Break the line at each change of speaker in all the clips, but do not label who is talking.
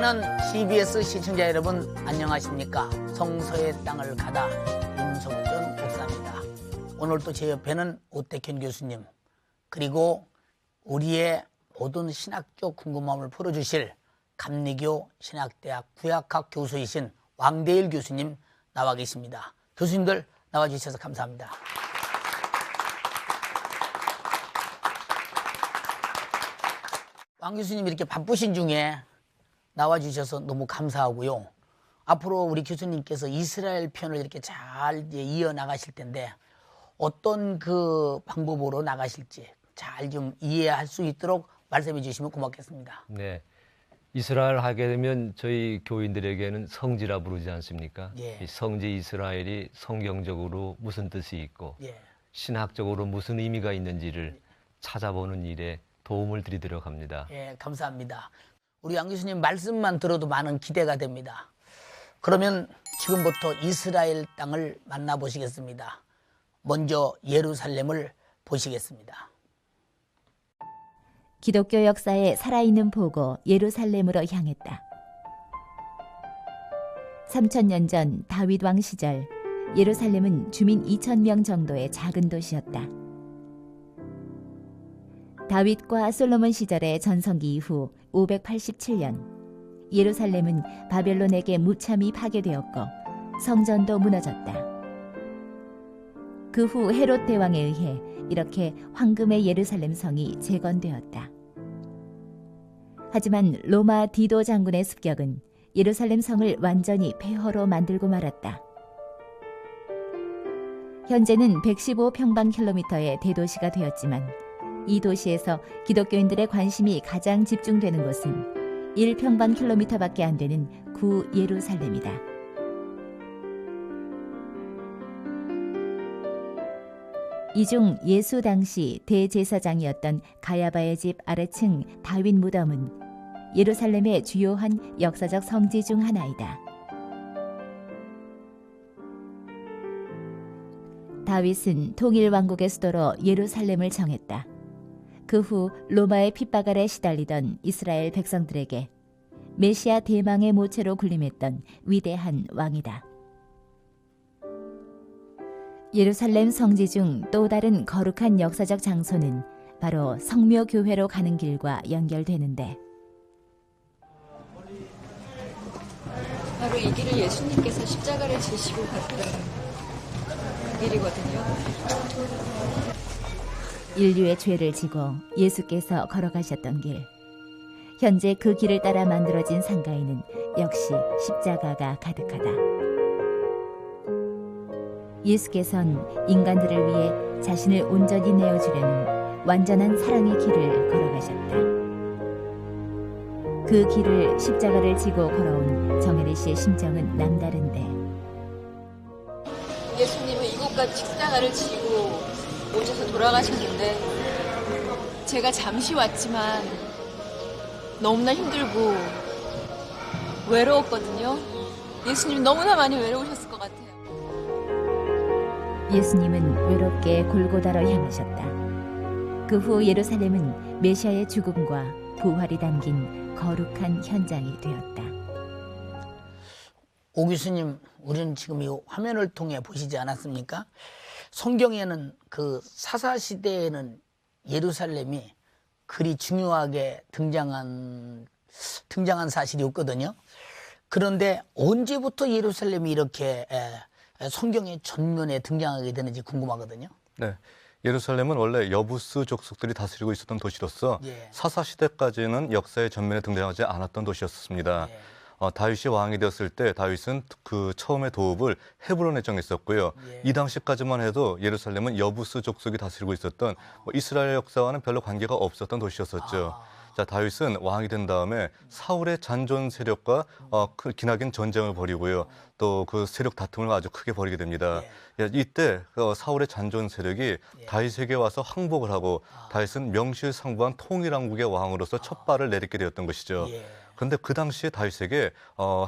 사랑하는 CBS 시청자 여러분, 안녕하십니까? 성서의 땅을 가다 임성준 목사입니다. 오늘 또 제 옆에는 오택현 교수님, 그리고 우리의 모든 신학적 궁금함을 풀어주실 감리교 신학대학 구약학 교수이신 왕대일 교수님 나와 계십니다. 교수님들 나와주셔서 감사합니다. 왕 교수님 이렇게 바쁘신 중에 나와주셔서 너무 감사하고요. 앞으로 우리 교수님께서 이스라엘 편을 이렇게 잘 이어나가실 텐데 어떤 그 방법으로 나가실지 잘 좀 이해할 수 있도록 말씀해 주시면 고맙겠습니다.
네, 이스라엘 하게 되면 저희 교인들에게는 성지라 부르지 않습니까?
예.
이 성지 이스라엘이 성경적으로 무슨 뜻이 있고
예.
신학적으로 무슨 의미가 있는지를 찾아보는 일에 도움을 드리도록 합니다.
예, 감사합니다. 우리 왕 교수님 말씀만 들어도 많은 기대가 됩니다. 그러면 지금부터 이스라엘 땅을 만나보시겠습니다. 먼저 예루살렘을 보시겠습니다.
기독교 역사의 살아있는 보고 예루살렘으로 향했다. 3000년 전 다윗 왕 시절 예루살렘은 주민 2000명 정도의 작은 도시였다. 다윗과 솔로몬 시절의 전성기 이후 587년 예루살렘은 바벨론에게 무참히 파괴되었고 성전도 무너졌다. 그 후 헤롯 대왕에 의해 이렇게 황금의 예루살렘 성이 재건되었다. 하지만 로마 디도 장군의 습격은 예루살렘 성을 완전히 폐허로 만들고 말았다. 현재는 115평방킬로미터의 대도시가 되었지만 이 도시에서 기독교인들의 관심이 가장 집중되는 곳은 1평방킬로미터밖에 안 되는 구 예루살렘이다. 이 중 예수 당시 대제사장이었던 가야바의 집 아래층 다윗 무덤은 예루살렘의 주요한 역사적 성지 중 하나이다. 다윗은 통일 왕국의 수도로 예루살렘을 정했다. 그 후 로마의 핍박 아래 시달리던 이스라엘 백성들에게 메시아 대망의 모체로 군림했던 위대한 왕이다. 예루살렘 성지 중 또 다른 거룩한 역사적 장소는 바로 성묘교회로 가는 길과 연결되는데
바로 이 길을 예수님께서 십자가를 지시고 갔던 길이거든요.
인류의 죄를 지고 예수께서 걸어가셨던 길. 현재 그 길을 따라 만들어진 상가에는 역시 십자가가 가득하다. 예수께서는 인간들을 위해 자신을 온전히 내어주려는 완전한 사랑의 길을 걸어가셨다. 그 길을 십자가를 지고 걸어온 정혜리 씨의 심정은 남다른데
예수님은 이곳까지 십자가를 지고 오셔서 돌아가셨는데 제가 잠시 왔지만 너무나 힘들고 외로웠거든요. 예수님 너무나 많이 외로우셨을 것 같아요.
예수님은 외롭게 골고다로 향하셨다. 그 후 예루살렘은 메시아의 죽음과 부활이 담긴 거룩한 현장이 되었다.
오 교수님, 우리는 지금 이 화면을 통해 보시지 않았습니까? 성경에는 그 사사시대에는 예루살렘이 그리 중요하게 등장한 사실이 없거든요. 그런데 언제부터 예루살렘이 이렇게 성경의 전면에 등장하게 되는지 궁금하거든요.
네, 예루살렘은 원래 여부스 족속들이 다스리고 있었던 도시로서
예.
사사시대까지는 역사의 전면에 등장하지 않았던 도시였습니다.
예.
다윗이 왕이 되었을 때 다윗은 그 처음에 도읍을 헤브론에 정했었고요.
예.
이 당시까지만 해도 예루살렘은 여부스 족속이 다스리고 있었던 이스라엘 역사와는 별로 관계가 없었던 도시였었죠. 자, 다윗은 왕이 된 다음에 사울의 잔존 세력과 기나긴 전쟁을 벌이고요. 또 그 세력 다툼을 아주 크게 벌이게 됩니다.
예.
이때 사울의 잔존 세력이 다윗에게 와서 항복을 하고 다윗은 명실상부한 통일왕국의 왕으로서 첫 발을 내딛게 되었던 것이죠.
예.
근데 그 당시에 다윗에게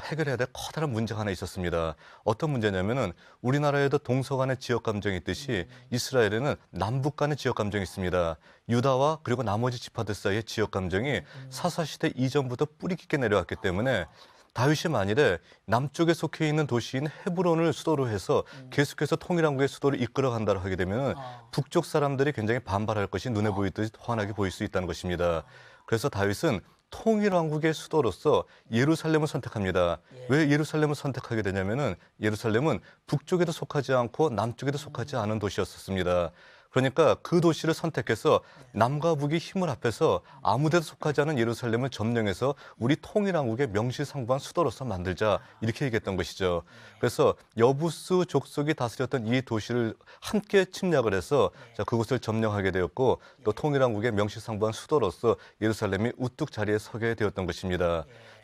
해결해야 될 커다란 문제가 하나 있었습니다. 어떤 문제냐면은 우리나라에도 동서간의 지역 감정이 있듯이 이스라엘에는 남북 간의 지역 감정이 있습니다. 유다와 그리고 나머지 지파들 사이의 지역 감정이 사사시대 이전부터 뿌리 깊게 내려왔기 때문에 다윗이 만일에 남쪽에 속해 있는 도시인 헤브론을 수도로 해서 계속해서 통일왕국의 수도를 이끌어간다고 하게 되면 북쪽 사람들이 굉장히 반발할 것이 눈에 보이듯이 환하게 보일 수 있다는 것입니다. 그래서 다윗은 통일왕국의 수도로서 예루살렘을 선택합니다. 왜 예루살렘을 선택하게 되냐면은 예루살렘은 북쪽에도 속하지 않고 남쪽에도 속하지 않은 도시였었습니다. 그러니까 그 도시를 선택해서 남과 북이 힘을 합해서 아무데도 속하지 않은 예루살렘을 점령해서 우리 통일왕국의 명실상부한 수도로서 만들자 이렇게 얘기했던 것이죠. 그래서 여부스 족속이 다스렸던 이 도시를 함께 침략을 해서 그곳을 점령하게 되었고 또 통일왕국의 명실상부한 수도로서 예루살렘이 우뚝 자리에 서게 되었던 것입니다.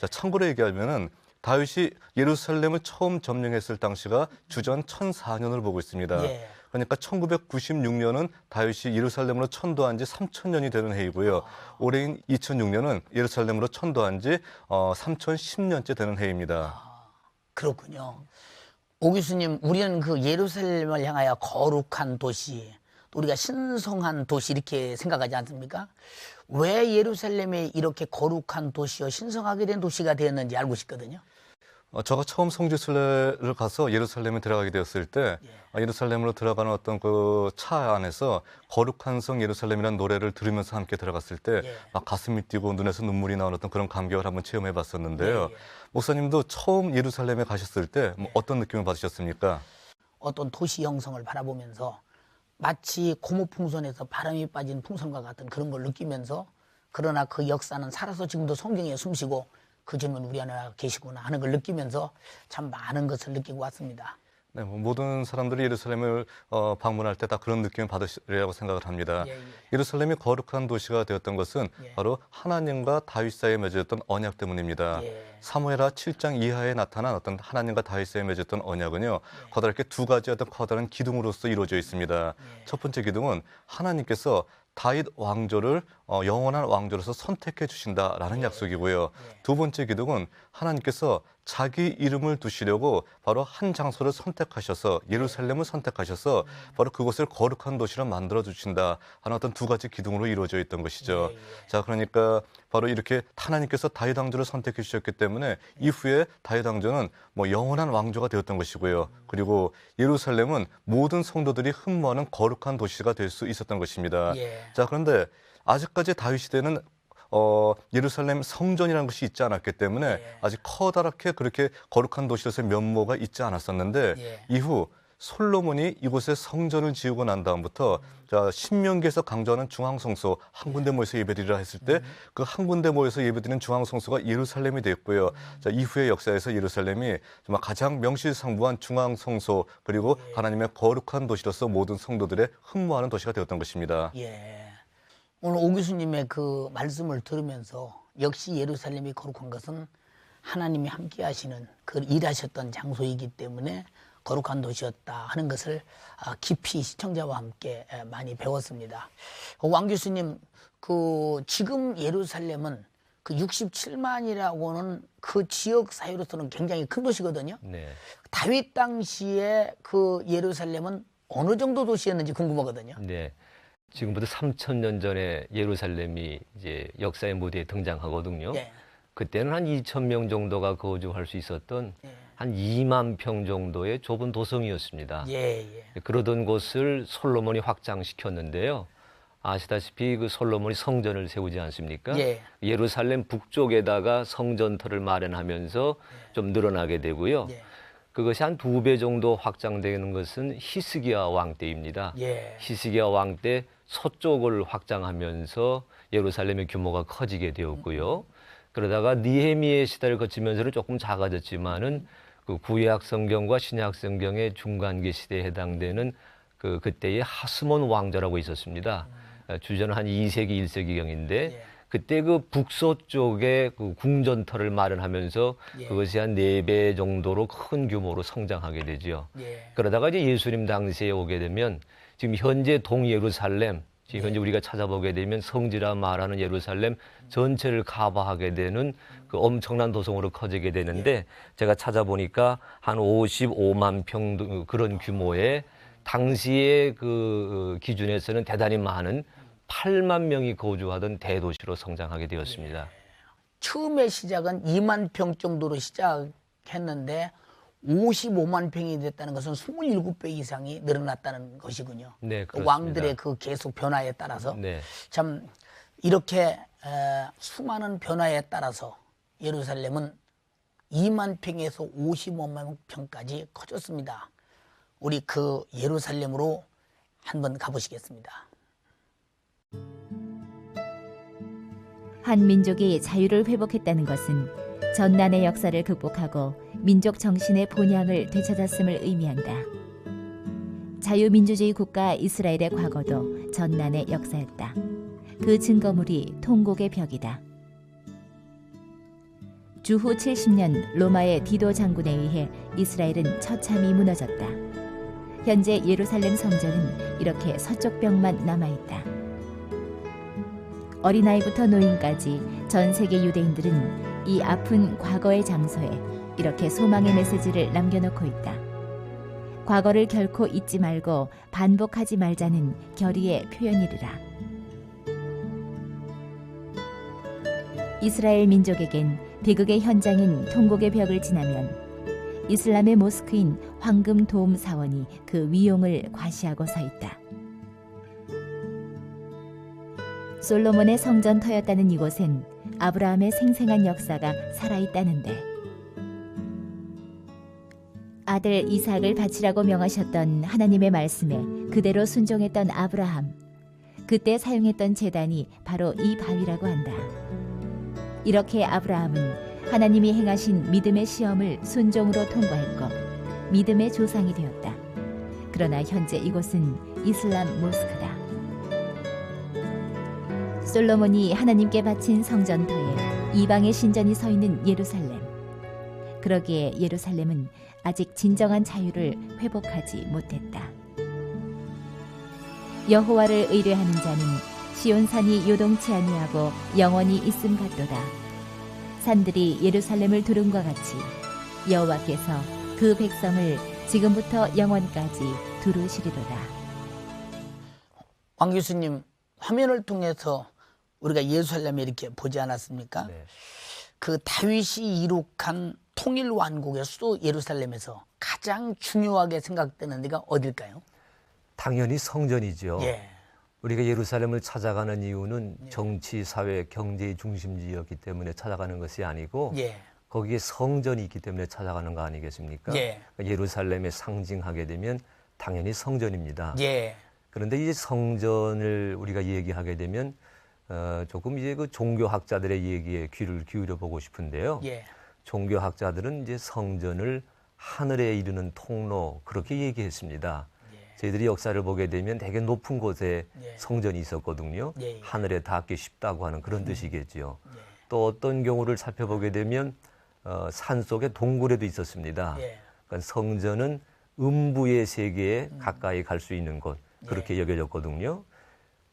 참고로 얘기하면은 다윗이 예루살렘을 처음 점령했을 당시가 주전 1004년을 보고 있습니다. 그러니까 1996년은 다윗이 예루살렘으로 천도한 지 3000년이 되는 해이고요. 올해인 2006년은 예루살렘으로 천도한 지 3010년째 되는 해입니다.
그렇군요. 오 교수님, 우리는 그 예루살렘을 향하여 거룩한 도시, 또 우리가 신성한 도시 이렇게 생각하지 않습니까? 왜 예루살렘이 이렇게 거룩한 도시요 신성하게 된 도시가 되었는지 알고 싶거든요.
제가 처음 성지순례를 가서 예루살렘에 들어가게 되었을 때 예루살렘으로 들어가는 어떤 그 차 안에서 거룩한 성 예루살렘이라는 노래를 들으면서 함께 들어갔을 때 막 가슴이 뛰고 눈에서 눈물이 나오는 어떤 그런 감격을 한번 체험해 봤었는데요. 목사님도 처음 예루살렘에 가셨을 때 어떤 느낌을 받으셨습니까?
어떤 도시 형성을 바라보면서 마치 고무풍선에서 바람이 빠진 풍선과 같은 그런 걸 느끼면서 그러나 그 역사는 살아서 지금도 성경에 숨쉬고 그 주님은 우리 안에 계시구나 하는 걸 느끼면서 참 많은 것을 느끼고 왔습니다.
네, 모든 사람들이 예루살렘을 방문할 때 다 그런 느낌을 받으리라고 생각을 합니다. 예루살렘이 거룩한 도시가 되었던 것은 바로 하나님과 다윗 사이에 맺어졌던 언약 때문입니다. 사무엘하 7장 이하에 나타난 어떤 하나님과 다윗 사이에 맺었던 언약은요, 커다랗게 두 가지 어떤 커다란 기둥으로서 이루어져 있습니다. 첫 번째 기둥은 하나님께서 다윗 왕조를 영원한 왕조로서 선택해 주신다라는 약속이고요. 두 번째 기둥은 하나님께서 자기 이름을 두시려고 바로 한 장소를 선택하셔서 예루살렘을 선택하셔서 바로 그곳을 거룩한 도시로 만들어 주신다 하는 어떤 두 가지 기둥으로 이루어져 있던 것이죠. 자, 그러니까 바로 이렇게 하나님께서 다윗 왕조를 선택해 주셨기 때문에 이후에 다윗 왕조는 영원한 왕조가 되었던 것이고요. 그리고 예루살렘은 모든 성도들이 흠모하는 거룩한 도시가 될 수 있었던 것입니다. 자, 그런데 아직까지 다윗 시대는 예루살렘 성전이라는 것이 있지 않았기 때문에 아직 커다랗게 그렇게 거룩한 도시로서의 면모가 있지 않았었는데 이후 솔로몬이 이곳에 성전을 지으고 난 다음부터 신명기에서 강조하는 중앙성소 한 군데 모여서 예배드리라 했을 때 그 한 군데 모여서 예배드리는 중앙성소가 예루살렘이 됐고요. 이후의 역사에서 예루살렘이 정말 가장 명실상부한 중앙성소 그리고 하나님의 거룩한 도시로서 모든 성도들의 흠모하는 도시가 되었던 것입니다.
오늘 오 교수님의 그 말씀을 들으면서 역시 예루살렘이 거룩한 것은 하나님이 함께 하시는 그 일하셨던 장소이기 때문에 거룩한 도시였다 하는 것을 깊이 시청자와 함께 많이 배웠습니다. 왕 교수님, 그 지금 예루살렘은 그 67만이라고는 그 지역 사회로서는 굉장히 큰 도시거든요. 다윗 당시에 그 예루살렘은 어느 정도 도시였는지 궁금하거든요.
지금부터 3000년 전에 예루살렘이 이제 역사의 무대에 등장하거든요. 그때는 한 2000명 정도가 거주할 수 있었던 한 2만 평 정도의 좁은 도성이었습니다. 그러던 곳을 솔로몬이 확장시켰는데요. 아시다시피 그 솔로몬이 성전을 세우지 않습니까? 예루살렘 북쪽에다가 성전터를 마련하면서 좀 늘어나게 되고요. 그것이 한 2배 정도 확장되는 것은 히스기야 왕 때입니다. 히스기야 왕 때 서쪽을 확장하면서 예루살렘의 규모가 커지게 되었고요. 그러다가 느헤미야 시대를 거치면서는 조금 작아졌지만은 그 구약 성경과 신약 성경의 중간기 시대에 해당되는 그때의 하스몬 왕조라고 있었습니다. 주전 한 2세기, 1세기경인데 그때 그 북서쪽에 그 궁전터를 마련하면서 그것이 한 4배 정도로 큰 규모로 성장하게 되죠. 그러다가 이제 예수님 당시에 오게 되면 지금 현재 동예루살렘, 지금 현재 우리가 찾아보게 되면 성지라 말하는 예루살렘 전체를 커버하게 되는 그 엄청난 도성으로 커지게 되는데 제가 찾아보니까 한 55만 평 그런 규모의 당시의 그 기준에서는 대단히 많은 8만 명이 거주하던 대도시로 성장하게 되었습니다.
처음에 시작은 2만 평 정도로 시작했는데 55만 평이 됐다는 것은 27배 이상이 늘어났다는 것이군요.
네,
그
그렇습니다.
왕들의 그 계속 변화에 따라서
네.
참 이렇게 수많은 변화에 따라서 예루살렘은 2만 평에서 55만 평까지 커졌습니다. 우리 그 예루살렘으로 한번 가보시겠습니다.
한 민족이 자유를 회복했다는 것은 전난의 역사를 극복하고 민족 정신의 본향을 되찾았음을 의미한다. 자유민주주의 국가 이스라엘의 과거도 전난의 역사였다. 그 증거물이 통곡의 벽이다. 주후 70년 로마의 디도 장군에 의해 이스라엘은 처참히 무너졌다. 현재 예루살렘 성전은 이렇게 서쪽 벽만 남아있다. 어린아이부터 노인까지 전 세계 유대인들은 이 아픈 과거의 장소에 이렇게 소망의 메시지를 남겨놓고 있다. 과거를 결코 잊지 말고 반복하지 말자는 결의의 표현이리라. 이스라엘 민족에겐 비극의 현장인 통곡의 벽을 지나면 이슬람의 모스크인 황금 도움 사원이 그 위용을 과시하고 서 있다. 솔로몬의 성전터였다는 이곳엔 아브라함의 생생한 역사가 살아있다는데 아들 이삭을 바치라고 명하셨던 하나님의 말씀에 그대로 순종했던 아브라함, 그때 사용했던 제단이 바로 이 바위라고 한다. 이렇게 아브라함은 하나님이 행하신 믿음의 시험을 순종으로 통과했고 믿음의 조상이 되었다. 그러나 현재 이곳은 이슬람 모스크다. 솔로몬이 하나님께 바친 성전터에 이방의 신전이 서 있는 예루살렘. 그러기에 예루살렘은 아직 진정한 자유를 회복하지 못했다. 여호와를 의뢰하는 자는 시온산이 요동치 아니하고 영원히 있음 같도다. 산들이 예루살렘을 두름과 같이 여호와께서 그 백성을 지금부터 영원까지 두루시리로다.
왕 교수님, 화면을 통해서 우리가 예루살렘에 이렇게 보지 않았습니까?
네.
그 다윗이 이룩한 통일 왕국의 수도 예루살렘에서 가장 중요하게 생각되는 데가 어딜까요?
당연히 성전이죠.
예.
우리가 예루살렘을 찾아가는 이유는 정치, 사회, 경제의 중심지였기 때문에 찾아가는 것이 아니고
예.
거기에 성전이 있기 때문에 찾아가는 거 아니겠습니까?
예.
그러니까 예루살렘에 상징하게 되면 당연히 성전입니다.
예.
그런데 이제 성전을 우리가 얘기하게 되면 조금 이제 그 종교학자들의 얘기에 귀를 기울여 보고 싶은데요.
예.
종교학자들은 이제 성전을 하늘에 이르는 통로 그렇게 얘기했습니다. 저희들이 역사를 보게 되면 되게 높은 곳에
예.
성전이 있었거든요.
예.
하늘에 닿기 쉽다고 하는 그런 뜻이겠죠. 또 어떤 경우를 살펴보게 되면 산 속에 동굴에도 있었습니다.
예.
그러니까 성전은 음부의 세계에 가까이 갈 수 있는 곳 그렇게 여겨졌거든요.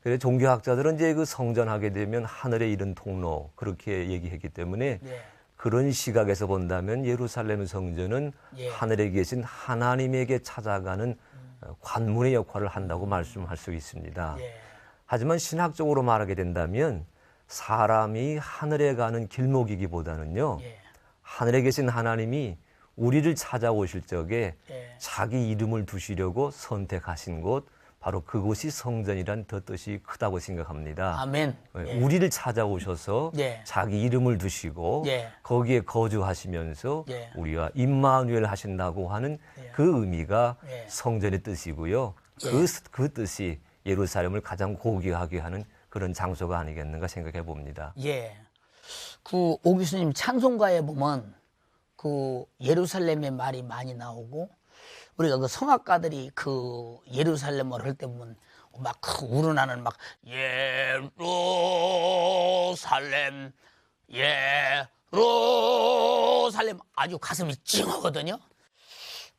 그래서 종교학자들은 이제 그 성전하게 되면 하늘에 이른 통로 그렇게 얘기했기 때문에
예.
그런 시각에서 본다면 예루살렘 성전은
예.
하늘에 계신 하나님에게 찾아가는 관문의 역할을 한다고 말씀할 수 있습니다.
예.
하지만 신학적으로 말하게 된다면 사람이 하늘에 가는 길목이기보다는요.
예.
하늘에 계신 하나님이 우리를 찾아오실 적에
예.
자기 이름을 두시려고 선택하신 곳 바로 그곳이 성전이란 더 뜻이 크다고 생각합니다.
아멘. 예.
우리를 찾아오셔서
예.
자기 이름을 두시고
예.
거기에 거주하시면서
예.
우리와 임마누엘 하신다고 하는 그 의미가
예.
성전의 뜻이고요. 그 뜻이 예루살렘을 가장 고귀하게 하는 그런 장소가 아니겠는가 생각해 봅니다.
예. 그 오 교수님 찬송가에 보면 그 예루살렘의 말이 많이 나오고 우리가 그 성악가들이 그 예루살렘을 할 때 보면 막 그 우러나는 막 예루살렘 예루살렘 아주 가슴이 찡하거든요.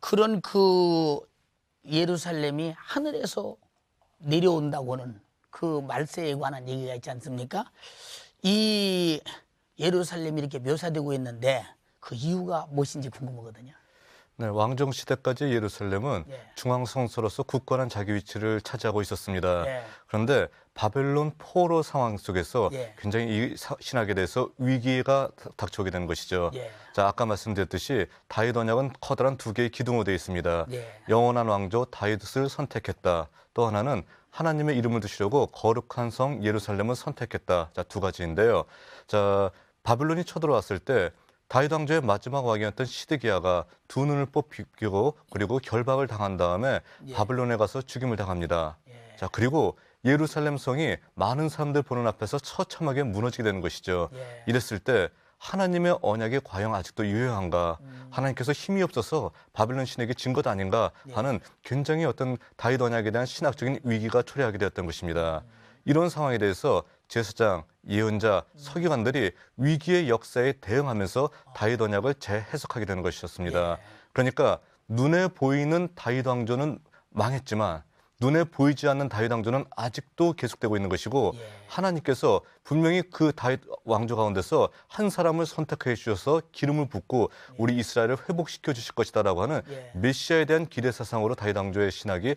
그런 그 예루살렘이 하늘에서 내려온다고는 그 말세에 관한 얘기가 있지 않습니까? 이 예루살렘이 이렇게 묘사되고 있는데 그 이유가 무엇인지 궁금하거든요.
네, 왕정 시대까지 예루살렘은
예.
중앙 성소로서 굳건한 자기 위치를 차지하고 있었습니다.
예.
그런데 바벨론 포로 상황 속에서
예.
굉장히 이 신학에 대해서 위기가 닥쳐오게 되는 것이죠.
예.
자, 아까 말씀드렸듯이 다윗 언약은 커다란 두 개의 기둥으로 되어 있습니다.
예.
영원한 왕조 다윗을 선택했다. 또 하나는 하나님의 이름을 두시려고 거룩한 성 예루살렘을 선택했다. 자, 두 가지인데요. 자, 바벨론이 쳐들어왔을 때 다윗 왕조의 마지막 왕이었던 시드기야가 두 눈을 뽑히고 그리고 결박을 당한 다음에
예.
바벨론에 가서 죽임을 당합니다.
예.
자, 그리고 예루살렘 성이 많은 사람들 보는 앞에서 처참하게 무너지게 되는 것이죠.
예.
이랬을 때 하나님의 언약이 과연 아직도 유효한가? 하나님께서 힘이 없어서 바벨론 신에게 진 것 아닌가 하는 굉장히 어떤 다윗 언약에 대한 신학적인 위기가 초래하게 되었던 것입니다. 이런 상황에 대해서 제사장, 예언자, 서기관들이 위기의 역사에 대응하면서 다윗 언약을 재해석하게 되는 것이었습니다. 그러니까 눈에 보이는 다윗 왕조는 망했지만 눈에 보이지 않는 다윗 왕조는 아직도 계속되고 있는 것이고 하나님께서 분명히 그 다윗 왕조 가운데서 한 사람을 선택해 주셔서 기름을 붓고 우리 이스라엘을 회복시켜 주실 것이다라고 하는 메시아에 대한 기대 사상으로 다윗 왕조의 신학이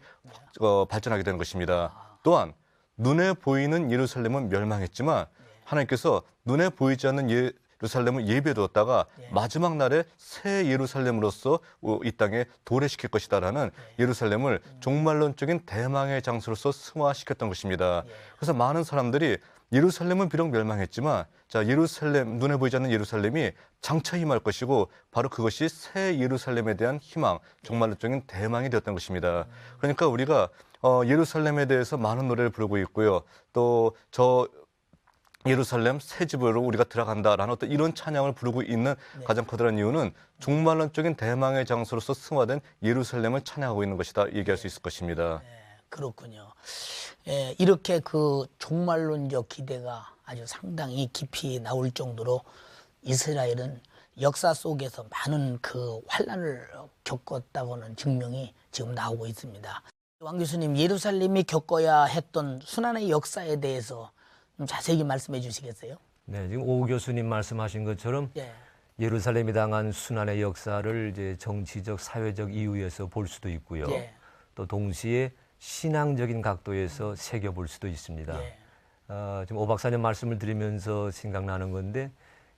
발전하게 되는 것입니다. 또한 눈에 보이는 예루살렘은 멸망했지만 하나님께서 눈에 보이지 않는 예루살렘을 예배해두었다가 마지막 날에 새 예루살렘으로서 이 땅에 도래시킬 것이다라는 예루살렘을 종말론적인 대망의 장소로서 승화시켰던 것입니다. 그래서 많은 사람들이 예루살렘은 비록 멸망했지만 자, 예루살렘, 눈에 보이지 않는 예루살렘이 장차 임할 것이고 바로 그것이 새 예루살렘에 대한 희망, 종말론적인 대망이 되었던 것입니다. 그러니까 우리가 예루살렘에 대해서 많은 노래를 부르고 있고요. 또 저 예루살렘 새 집으로 우리가 들어간다라는 어떤 이런 찬양을 부르고 있는 가장 커다란 이유는 종말론적인 대망의 장소로서 승화된 예루살렘을 찬양하고 있는 것이다 얘기할 수 있을 것입니다.
그렇군요. 예, 이렇게 그 종말론적 기대가 아주 상당히 깊이 나올 정도로 이스라엘은 역사 속에서 많은 그 환란을 겪었다고는 증명이 지금 나오고 있습니다. 왕 교수님, 예루살렘이 겪어야 했던 순환의 역사에 대해서 좀 자세히 말씀해 주시겠어요?
네, 지금 오 교수님 말씀하신 것처럼
예.
예루살렘이 당한 순환의 역사를 이제 정치적, 사회적 이유에서 볼 수도 있고요.
예.
또 동시에 신앙적인 각도에서 새겨볼 수도 있습니다.
예.
지금 오 박사님 말씀을 드리면서 생각나는 건데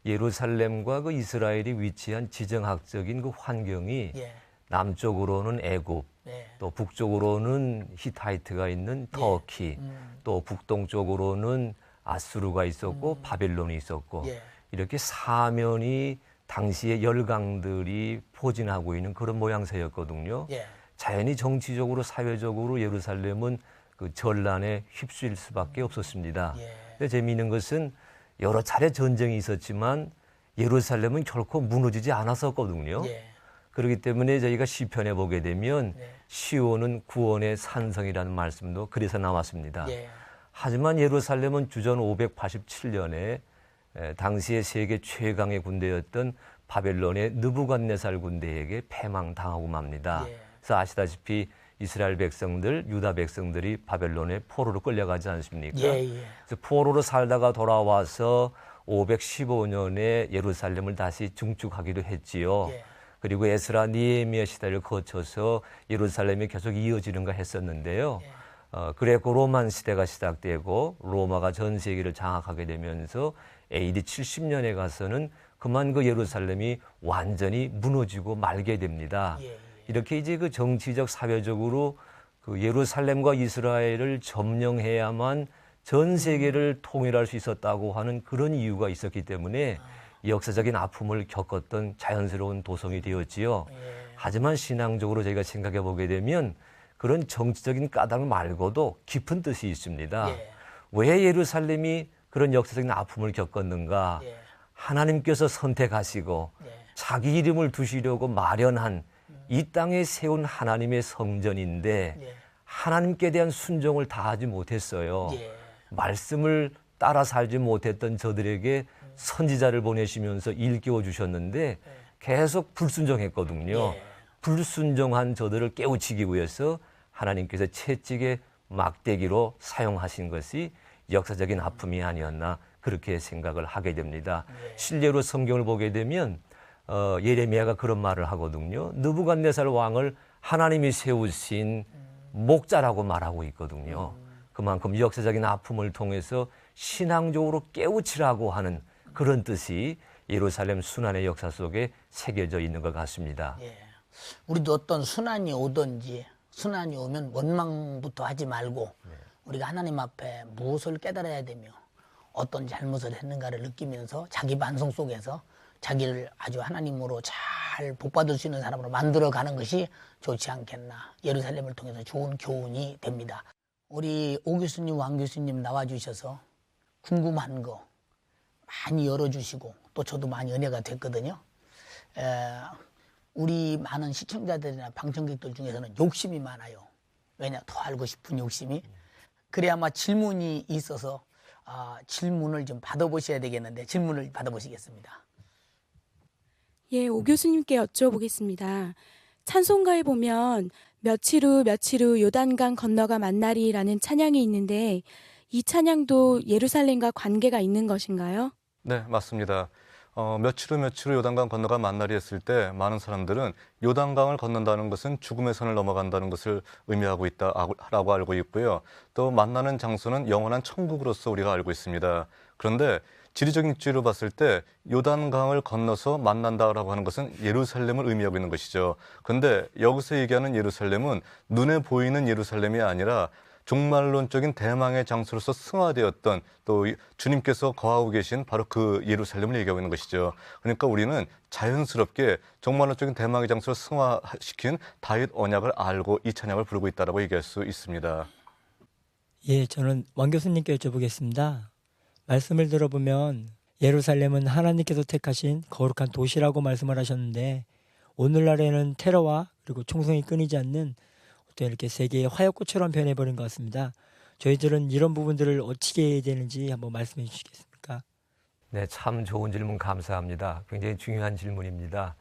예루살렘과 그 이스라엘이 위치한 지정학적인 그 환경이
예.
남쪽으로는 애굽,
예.
또 북쪽으로는 히타이트가 있는 터키, 또 북동쪽으로는 아수르가 있었고 바벨론이 있었고
예.
이렇게 사면이 당시의 열강들이 포진하고 있는 그런 모양새였거든요.
예.
자연히 정치적으로 사회적으로 예루살렘은 그 전란에 휩쓸릴 수밖에 없었습니다.
예.
근데 재미있는 것은 여러 차례 전쟁이 있었지만 예루살렘은 결코 무너지지 않았었거든요.
예.
그렇기 때문에 저희가 시편에 보게 되면
네.
시온은 구원의 산성이라는 말씀도 그래서 나왔습니다.
예.
하지만 예루살렘은 주전 587년에 당시의 세계 최강의 군대였던 바벨론의 느부갓네살 군대에게 패망당하고 맙니다.
예.
그래서 아시다시피 이스라엘 백성들, 유다 백성들이 바벨론의 포로로 끌려가지 않습니까?
예.
그래서 포로로 살다가 돌아와서 515년에 예루살렘을 다시 중축하기도 했지요.
예.
그리고 에스라 니에미아 시대를 거쳐서 예루살렘이 계속 이어지는가 했었는데요. 그레코 로만 시대가 시작되고 로마가 전 세계를 장악하게 되면서 AD 70년에 가서는 그만 그 예루살렘이 완전히 무너지고 말게 됩니다.
예.
이렇게 이제 그 정치적 사회적으로 그 예루살렘과 이스라엘을 점령해야만 전 세계를 통일할 수 있었다고 하는 그런 이유가 있었기 때문에 역사적인 아픔을 겪었던 자연스러운 도성이 되었지요. 하지만 신앙적으로 저희가 생각해 보게 되면 그런 정치적인 까닭 말고도 깊은 뜻이 있습니다.
예.
왜 예루살렘이 그런 역사적인 아픔을 겪었는가?
예.
하나님께서 선택하시고 자기 이름을 두시려고 마련한 이 땅에 세운 하나님의 성전인데 하나님께 대한 순종을 다하지 못했어요. 말씀을 따라 살지 못했던 저들에게 선지자를 보내시면서 일깨워 주셨는데 계속 불순종했거든요. 불순종한 저들을 깨우치기 위해서 하나님께서 채찍에 막대기로 사용하신 것이 역사적인 아픔이 아니었나 그렇게 생각을 하게 됩니다. 실제로 성경을 보게 되면 예레미야가 그런 말을 하거든요. 느부갓네살 왕을 하나님이 세우신 목자라고 말하고 있거든요. 그만큼 역사적인 아픔을 통해서 신앙적으로 깨우치라고 하는 그런 뜻이 예루살렘 순환의 역사 속에 새겨져 있는 것 같습니다.
예. 우리도 어떤 순환이 오든지 순환이 오면 원망부터 하지 말고 우리가 하나님 앞에 무엇을 깨달아야 되며 어떤 잘못을 했는가를 느끼면서 자기 반성 속에서 자기를 아주 하나님으로 잘 복받을 수 있는 사람으로 만들어가는 것이 좋지 않겠나. 예루살렘을 통해서 좋은 교훈이 됩니다. 우리 오 교수님, 왕 교수님 나와주셔서 궁금한 거 많이 열어주시고 또 저도 많이 은혜가 됐거든요. 우리 많은 시청자들이나 방청객들 중에서는 욕심이 많아요. 왜냐? 더 알고 싶은 욕심이. 그래야 아마 질문이 있어서 질문을 좀 받아보셔야 되겠는데 질문을 받아보시겠습니다.
예, 오 교수님께 여쭤보겠습니다. 찬송가에 보면 며칠 후 요단강 건너가 만나리라는 찬양이 있는데 이 찬양도 예루살렘과 관계가 있는 것인가요?
네, 맞습니다. 며칠 후 요단강 건너가 만나리 했을 때 많은 사람들은 요단강을 건넌다는 것은 죽음의 선을 넘어간다는 것을 의미하고 있다라고 알고 있고요. 또 만나는 장소는 영원한 천국으로서 우리가 알고 있습니다. 그런데 지리적인 입지로 봤을 때 요단강을 건너서 만난다라고 하는 것은 예루살렘을 의미하고 있는 것이죠. 그런데 여기서 얘기하는 예루살렘은 눈에 보이는 예루살렘이 아니라 종말론적인 대망의 장소로서 승화되었던 또 주님께서 거하고 계신 바로 그 예루살렘을 얘기하고 있는 것이죠. 그러니까 우리는 자연스럽게 종말론적인 대망의 장소로 승화시킨 다윗 언약을 알고 이 찬양을 부르고 있다고 얘기할 수 있습니다.
예, 저는 왕 교수님께 여쭤보겠습니다. 말씀을 들어보면 예루살렘은 하나님께서 택하신 거룩한 도시라고 말씀을 하셨는데 오늘날에는 테러와 그리고 총성이 끊이지 않는 어떤 이렇게 세계의 화약고처럼 변해버린 것 같습니다. 저희들은 이런 부분들을 어떻게 해야 되는지 한번 말씀해 주시겠습니까?
네, 참 좋은 질문 감사합니다. 굉장히 중요한 질문입니다.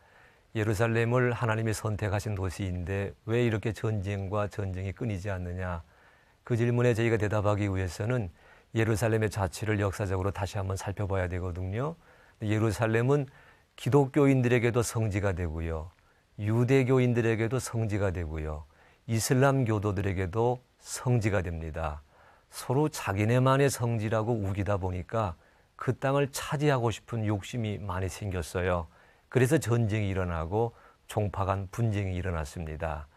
예루살렘을 하나님이 선택하신 도시인데 왜 이렇게 전쟁과 전쟁이 끊이지 않느냐? 그 질문에 저희가 대답하기 위해서는 예루살렘의 자취를 역사적으로 다시 한번 살펴봐야 되거든요. 예루살렘은 기독교인들에게도 성지가 되고요. 유대교인들에게도 성지가 되고요. 이슬람 교도들에게도 성지가 됩니다. 서로 자기네만의 성지라고 우기다 보니까 그 땅을 차지하고 싶은 욕심이 많이 생겼어요. 그래서 전쟁이 일어나고 종파간 분쟁이 일어났습니다.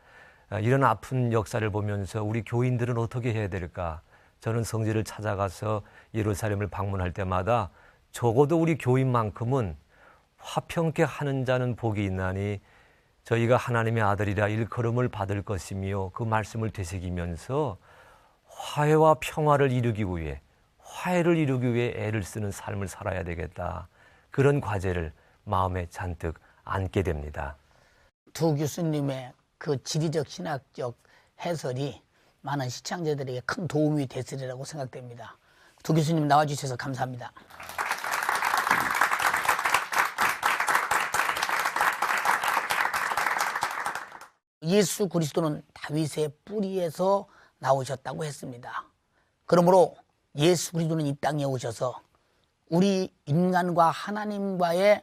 이런 아픈 역사를 보면서 우리 교인들은 어떻게 해야 될까? 저는 성지를 찾아가서 예루살렘을 방문할 때마다 적어도 우리 교인만큼은 화평케 하는 자는 복이 있나니 저희가 하나님의 아들이라 일컬음을 받을 것이며 그 말씀을 되새기면서 화해와 평화를 이루기 위해 화해를 이루기 위해 애를 쓰는 삶을 살아야 되겠다. 그런 과제를 마음에 잔뜩 안게 됩니다.
두 교수님의 그 지리적 신학적 해설이 많은 시청자들에게 큰 도움이 됐으리라고 생각됩니다. 두 교수님 나와주셔서 감사합니다. 예수 그리스도는 다윗의 뿌리에서 나오셨다고 했습니다. 그러므로 예수 그리스도는 이 땅에 오셔서 우리 인간과 하나님과의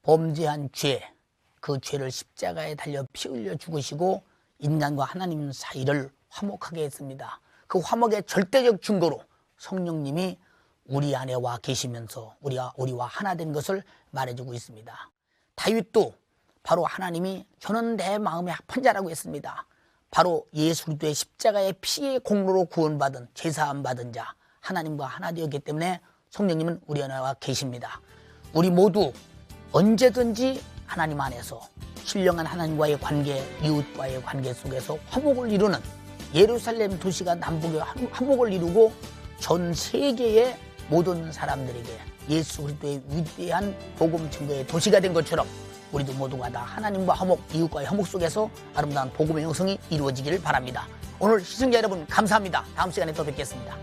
범죄한 죄, 그 죄를 십자가에 달려 피 흘려 죽으시고 인간과 하나님 사이를 화목하게 했습니다. 그 화목의 절대적 증거로 성령님이 우리 안에 와 계시면서 우리와 하나 된 것을 말해주고 있습니다. 다윗도 바로 하나님이 저는 내 마음에 합한 자라고 했습니다. 바로 예수 그리스도의 십자가의 피의 공로로 구원받은 죄사함 받은 자 하나님과 하나 되었기 때문에 성령님은 우리 안에 와 계십니다. 우리 모두 언제든지 하나님 안에서 신령한 하나님과의 관계, 이웃과의 관계 속에서 화목을 이루는 예루살렘 도시가 남북의 화목을 이루고 전 세계의 모든 사람들에게 예수 그리스도의 위대한 복음 증거의 도시가 된 것처럼 우리도 모두가 다 하나님과 화목, 이웃과의 화목 속에서 아름다운 복음의 형성이 이루어지기를 바랍니다. 오늘 시청자 여러분 감사합니다. 다음 시간에 또 뵙겠습니다.